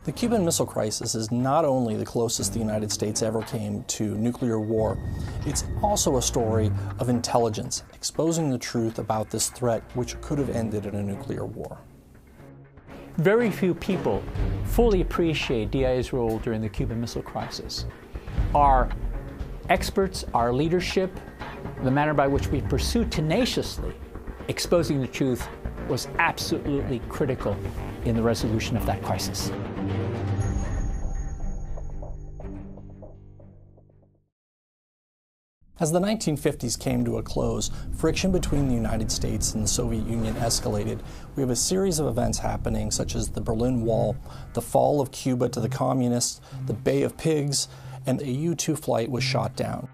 The Cuban Missile Crisis is not only the closest the United States ever came to nuclear war, it's also a story of intelligence, exposing the truth about this threat which could have ended in a nuclear war. Very few people fully appreciate DIA's role during the Cuban Missile Crisis. Our experts, our leadership, the manner by which we pursued tenaciously exposing the truth was absolutely critical in the resolution of that crisis. As the 1950s came to a close, friction between the United States and the Soviet Union escalated. We have a series of events happening, such as the Berlin Wall, the fall of Cuba to the communists, the Bay of Pigs, and a U-2 flight was shot down.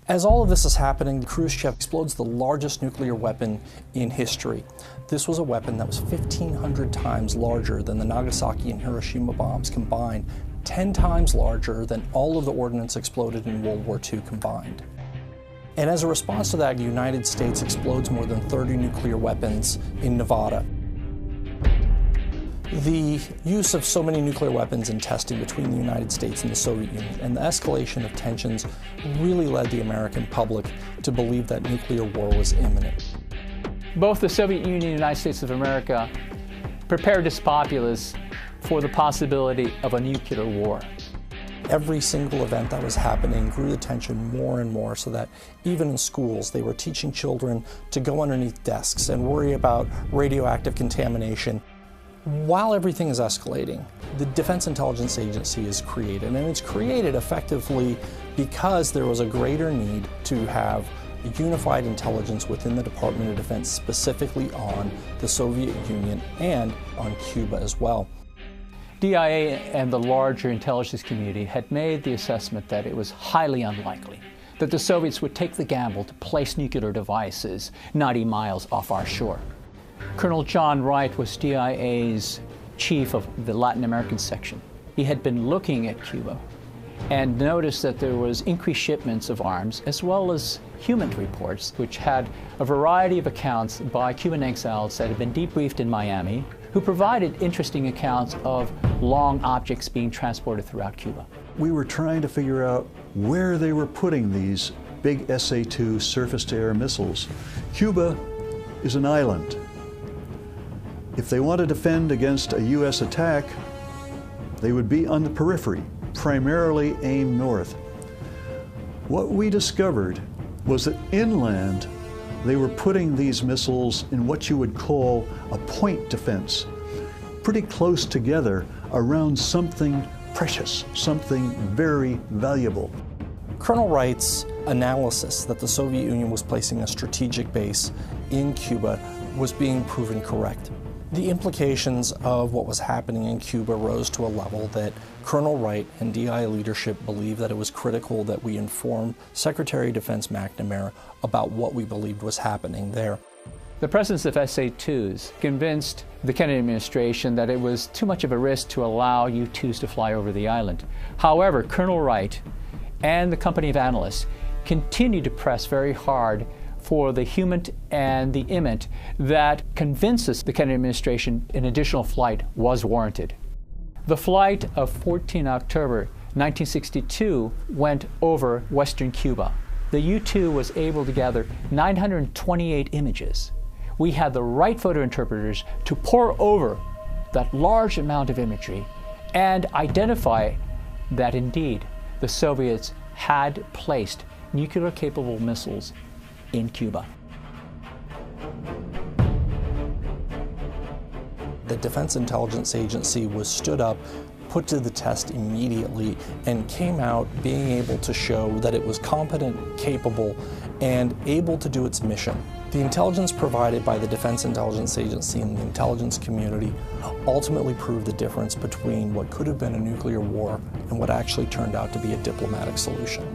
As all of this is happening, Khrushchev explodes the largest nuclear weapon in history. This was a weapon that was 1,500 times larger than the Nagasaki and Hiroshima bombs combined, 10 times larger than all of the ordnance exploded in World War II combined. And as a response to that, the United States explodes more than 30 nuclear weapons in Nevada. The use of so many nuclear weapons and testing between the United States and the Soviet Union and the escalation of tensions really led the American public to believe that nuclear war was imminent. Both the Soviet Union and the United States of America prepared its populace for the possibility of a nuclear war. Every single event that was happening grew the tension more and more, so that even in schools they were teaching children to go underneath desks and worry about radioactive contamination. While everything is escalating, the Defense Intelligence Agency is created, and it's created effectively because there was a greater need to have a unified intelligence within the Department of Defense, specifically on the Soviet Union and on Cuba as well. DIA and the larger intelligence community had made the assessment that it was highly unlikely that the Soviets would take the gamble to place nuclear devices 90 miles off our shore. Colonel John Wright was DIA's chief of the Latin American section. He had been looking at Cuba and noticed that there was increased shipments of arms as well as human reports, which had a variety of accounts by Cuban exiles that had been debriefed in Miami, who provided interesting accounts of long objects being transported throughout Cuba. We were trying to figure out where they were putting these big SA-2 surface-to-air missiles. Cuba is an island. If they want to defend against a U.S. attack, they would be on the periphery, primarily aimed north. What we discovered was that inland, they were putting these missiles in what you would call a point defense, pretty close together around something precious, something very valuable. Colonel Wright's analysis that the Soviet Union was placing a strategic base in Cuba was being proven correct. The implications of what was happening in Cuba rose to a level that Colonel Wright and DI leadership believed that it was critical that we inform Secretary of Defense McNamara about what we believed was happening there. The presence of SA-2s convinced the Kennedy administration that it was too much of a risk to allow U-2s to fly over the island. However, Colonel Wright and the company of analysts continued to press very hard for the HUMINT and the IMINT that convinces the Kennedy administration an additional flight was warranted. The flight of 14 October 1962 went over western Cuba. The U-2 was able to gather 928 images. We had the right photo interpreters to pore over that large amount of imagery and identify that indeed the Soviets had placed nuclear-capable missiles in Cuba. The Defense Intelligence Agency was stood up, put to the test immediately, and came out being able to show that it was competent, capable, and able to do its mission. The intelligence provided by the Defense Intelligence Agency and the intelligence community ultimately proved the difference between what could have been a nuclear war and what actually turned out to be a diplomatic solution.